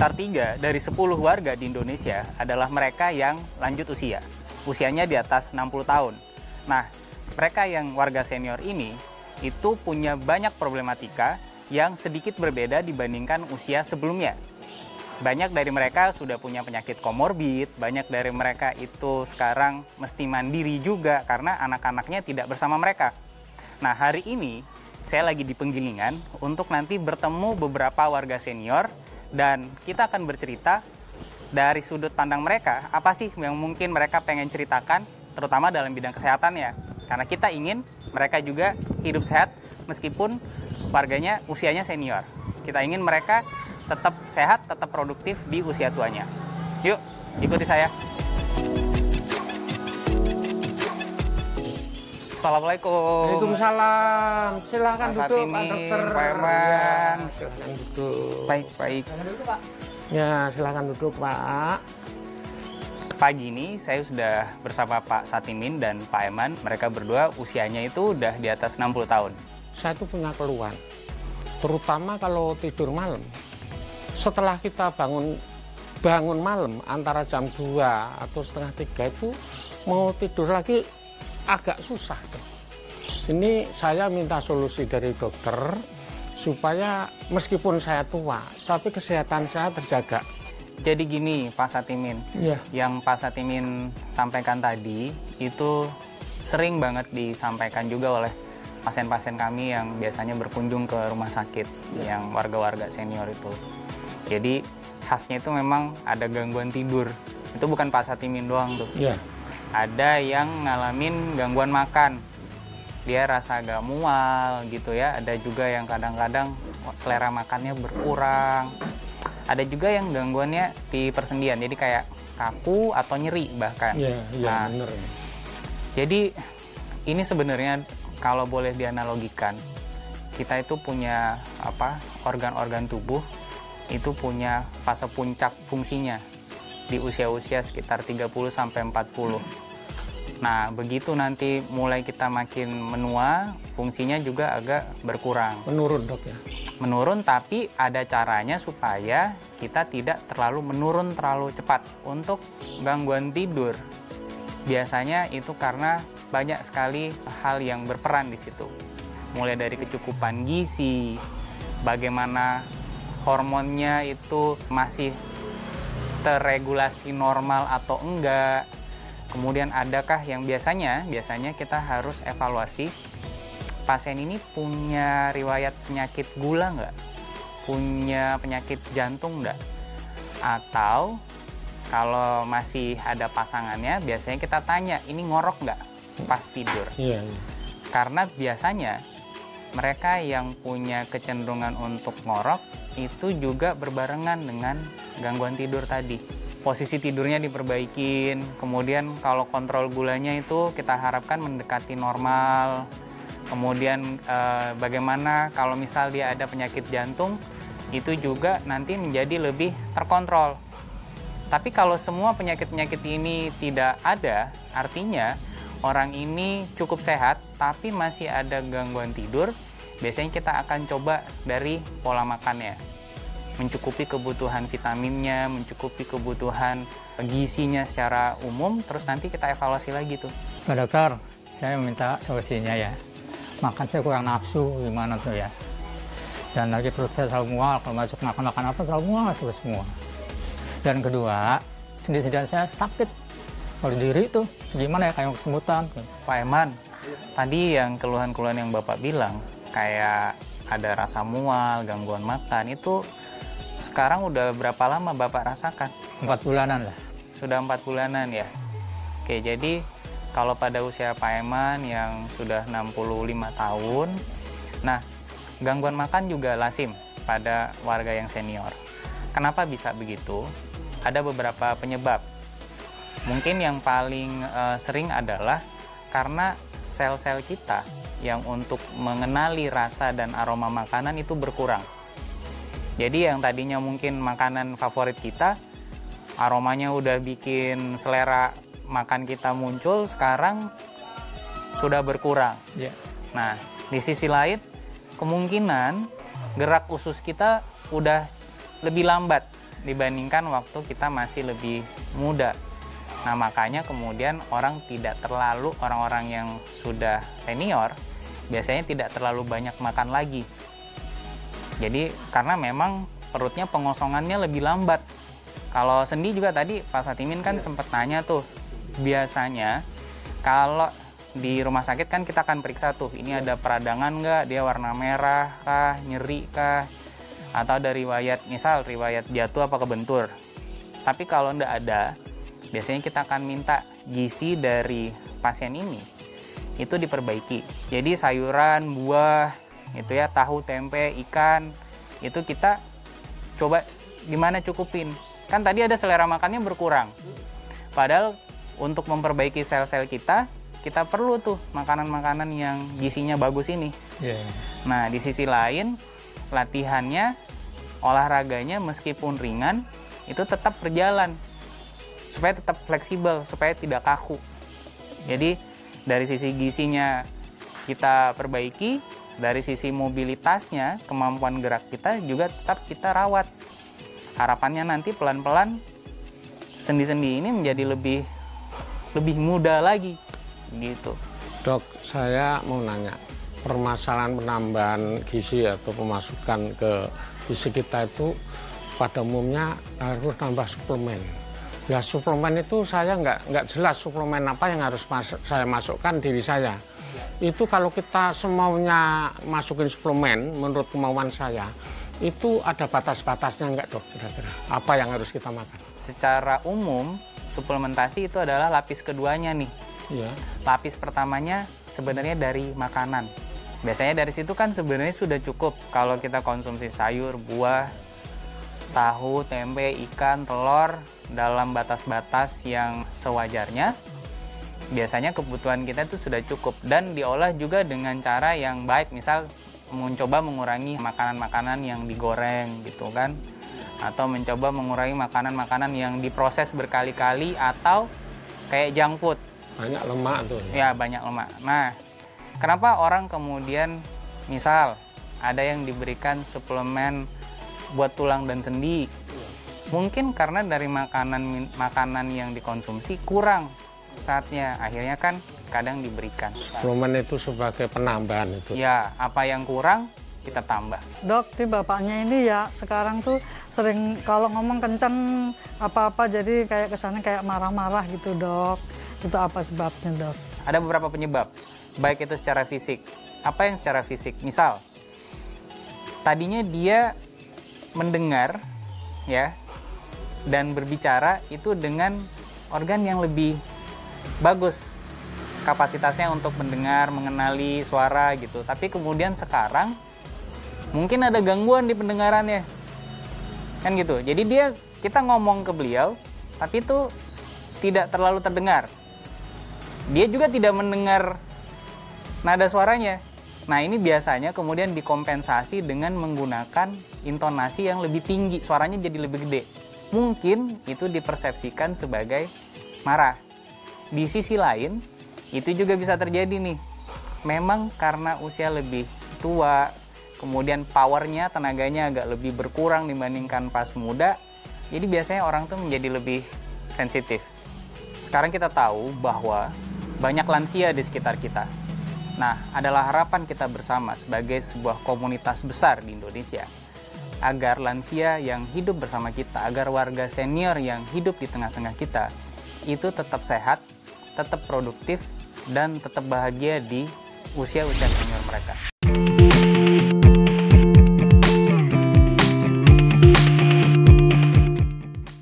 sekitar 3 dari 10 warga di Indonesia adalah mereka yang lanjut usia. Usianya di atas 60 tahun. Nah, mereka yang warga senior ini itu punya banyak problematika yang sedikit berbeda dibandingkan usia sebelumnya. Banyak dari mereka sudah punya penyakit komorbid, banyak dari mereka itu sekarang mesti mandiri juga karena anak-anaknya tidak bersama mereka. Nah, hari ini saya lagi di Penggilingan untuk nanti bertemu beberapa warga senior dan kita akan bercerita dari sudut pandang mereka, apa sih yang mungkin mereka pengen ceritakan, terutama dalam bidang kesehatannya. Karena kita ingin mereka juga hidup sehat meskipun warganya usianya senior. Kita ingin mereka tetap sehat, tetap produktif di usia tuanya. Yuk, ikuti saya. Assalamualaikum. Waalaikumsalam. Silakan duduk, Pak Dokter. Pak Eman. Ya, silakan duduk. Baik. Ya, silakan duduk, Pak. Pagi ini saya sudah bersama Pak Satimin dan Pak Eman. Mereka berdua usianya itu udah di atas 60 tahun. Saya tuh punya keluhan, terutama kalau tidur malam. Setelah kita bangun malam antara jam 2 atau setengah 3 itu mau tidur lagi agak susah tuh. Ini saya minta solusi dari dokter supaya meskipun saya tua tapi kesehatan saya terjaga. Jadi gini Pak Satimin, yang Pak Satimin sampaikan tadi itu sering banget disampaikan juga oleh pasien-pasien kami yang biasanya berkunjung ke rumah sakit yang warga-warga senior itu. Jadi khasnya itu memang ada gangguan tidur. Itu bukan Pak Satimin doang tuh. Ada yang ngalamin gangguan makan. Dia rasa agak mual gitu ya. Ada juga yang kadang-kadang selera makannya berkurang. Ada juga yang gangguannya di persendian. Jadi kayak kaku atau nyeri bahkan. Nah, bener. Jadi ini sebenarnya kalau boleh dianalogikan, kita itu punya organ-organ tubuh itu punya fase puncak fungsinya di usia-usia sekitar 30 sampai 40. Nah, begitu nanti mulai kita makin menua, fungsinya juga agak berkurang. Menurun, Dok ya. Menurun, tapi ada caranya supaya kita tidak terlalu menurun terlalu cepat. Untuk gangguan tidur, biasanya itu karena banyak sekali hal yang berperan di situ. Mulai dari kecukupan gizi, bagaimana hormonnya itu masih terregulasi normal atau enggak. Kemudian adakah yang biasanya kita harus evaluasi pasien ini punya riwayat penyakit gula nggak? Punya penyakit jantung nggak? Atau kalau masih ada pasangannya, biasanya kita tanya, ini ngorok nggak pas tidur? Karena biasanya mereka yang punya kecenderungan untuk ngorok itu juga berbarengan dengan gangguan tidur tadi. Posisi tidurnya diperbaikin, kemudian kalau kontrol gulanya itu kita harapkan mendekati normal. Kemudian bagaimana kalau misal dia ada penyakit jantung, itu juga nanti menjadi lebih terkontrol. Tapi kalau semua penyakit-penyakit ini tidak ada, artinya orang ini cukup sehat, tapi masih ada gangguan tidur, biasanya kita akan coba dari pola makannya. Mencukupi kebutuhan vitaminnya, mencukupi kebutuhan gizinya secara umum, terus nanti kita evaluasi lagi tuh. Pak Dokter, saya minta solusinya ya. Makan saya kurang nafsu, gimana tuh ya. Dan lagi perut saya selalu mual, kalau masuk makan apa selalu mual semua. Dan kedua, sendi-sendi saya sakit. Kalau diri tuh gimana ya, kayak kesemutan. Pak Eman, tadi yang keluhan-keluhan yang Bapak bilang, kayak ada rasa mual, gangguan makan, itu sekarang udah berapa lama Bapak rasakan? 4 bulanan lah. Sudah 4 bulanan ya? Oke, jadi kalau pada usia Pak Eman yang sudah 65 tahun, nah gangguan makan juga lazim pada warga yang senior. Kenapa bisa begitu? Ada beberapa penyebab. Mungkin yang paling sering adalah karena sel-sel kita yang untuk mengenali rasa dan aroma makanan itu berkurang. Jadi yang tadinya mungkin makanan favorit kita, aromanya udah bikin selera makan kita muncul, sekarang sudah berkurang. Nah, di sisi lain, kemungkinan gerak usus kita udah lebih lambat dibandingkan waktu kita masih lebih muda. Nah, makanya kemudian orang-orang yang sudah senior biasanya tidak terlalu banyak makan lagi. Jadi karena memang perutnya pengosongannya lebih lambat. Kalau sendi juga tadi Pak Satimin kan sempat nanya tuh, biasanya kalau di rumah sakit kan kita akan periksa tuh, ini ada peradangan nggak, dia warna merah kah, nyeri kah, atau ada riwayat jatuh apa kebentur. Tapi kalau nggak ada, biasanya kita akan minta gizi dari pasien ini itu diperbaiki. Jadi sayuran, buah, itu ya, tahu, tempe, ikan, itu kita coba gimana cukupin. Kan tadi ada selera makannya berkurang. Padahal untuk memperbaiki sel-sel kita perlu tuh makanan-makanan yang gizinya bagus ini. Yeah. Nah, di sisi lain, latihannya, olahraganya meskipun ringan, itu tetap berjalan. Supaya tetap fleksibel, supaya tidak kaku. Jadi, dari sisi gizinya kita perbaiki, dari sisi mobilitasnya, kemampuan gerak kita juga tetap kita rawat. Harapannya nanti pelan-pelan sendi-sendi ini menjadi lebih muda lagi, gitu. Dok, saya mau nanya, permasalahan penambahan gizi atau pemasukan ke gizi kita itu pada umumnya harus nambah suplemen. Ya, suplemen itu saya nggak jelas suplemen apa yang harus saya masukkan diri saya. Itu kalau kita semaunya masukin suplemen, menurut kemauan saya, itu ada batas-batasnya nggak, Dok, kira-kira? Apa yang harus kita makan? Secara umum, suplementasi itu adalah lapis keduanya nih. Iya. Lapis pertamanya sebenarnya dari makanan. Biasanya dari situ kan sebenarnya sudah cukup kalau kita konsumsi sayur, buah, tahu, tempe, ikan, telur dalam batas-batas yang sewajarnya. Biasanya kebutuhan kita itu sudah cukup dan diolah juga dengan cara yang baik. Misal mencoba mengurangi makanan-makanan yang digoreng gitu kan, atau mencoba mengurangi makanan-makanan yang diproses berkali-kali atau kayak junk food. Banyak lemak tuh. Ya, banyak lemak. Nah, kenapa orang kemudian misal ada yang diberikan suplemen buat tulang dan sendi? Mungkin karena dari makanan yang dikonsumsi kurang saatnya, akhirnya kan kadang diberikan. Suplemen itu sebagai penambahan itu. Ya, apa yang kurang kita tambah. Dok, di bapaknya ini ya sekarang tuh sering kalau ngomong kenceng apa-apa jadi kayak kesannya kayak marah-marah gitu, Dok. Itu apa sebabnya, Dok? Ada beberapa penyebab, baik itu secara fisik. Apa yang secara fisik? Misal, tadinya dia mendengar ya dan berbicara itu dengan organ yang lebih bagus kapasitasnya untuk mendengar, mengenali suara gitu. Tapi kemudian sekarang mungkin ada gangguan di pendengarannya. Kan gitu. Jadi kita ngomong ke beliau tapi itu tidak terlalu terdengar. Dia juga tidak mendengar nada suaranya. Nah, ini biasanya kemudian dikompensasi dengan menggunakan intonasi yang lebih tinggi, suaranya jadi lebih gede. Mungkin itu dipersepsikan sebagai marah. Di sisi lain, itu juga bisa terjadi nih. Memang karena usia lebih tua, kemudian powernya, tenaganya agak lebih berkurang dibandingkan pas muda, jadi biasanya orang tuh menjadi lebih sensitif. Sekarang kita tahu bahwa banyak lansia di sekitar kita. Nah, adalah harapan kita bersama sebagai sebuah komunitas besar di Indonesia, agar lansia yang hidup bersama kita, agar warga senior yang hidup di tengah-tengah kita, itu tetap sehat, tetap produktif, dan tetap bahagia di usia-usia senior mereka.